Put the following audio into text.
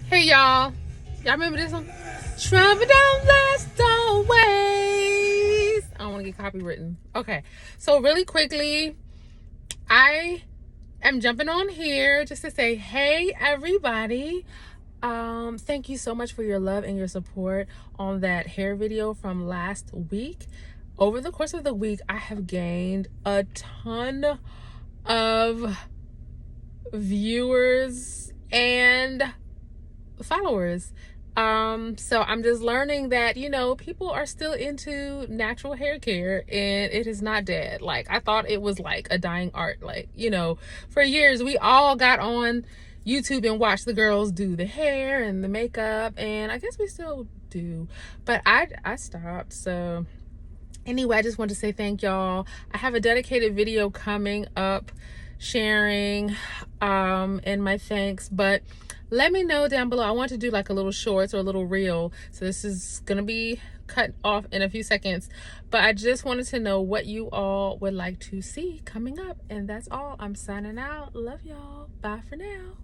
Hey y'all remember this one? Trouble don't last always. I don't want to get copywritten. Okay, so really quickly, I am jumping on here just to say, hey everybody, thank you so much for your love and your support on that hair video from last week. Over the course of the week, I have gained a ton of viewers and followers. So I'm just learning that, people are still into natural hair care and it is not dead. Like, I thought it was like a dying art. Like, for years we all got on YouTube and watched the girls do the hair and the makeup, and I guess we still do, but I stopped. So anyway, I just want to say thank y'all. I have a dedicated video coming up sharing and my thanks, but let me know down below. I want to do like a little shorts or a little reel, so this is gonna be cut off in a few seconds, but I just wanted to know what you all would like to see coming up, and that's all. I'm signing out. Love y'all. Bye for now.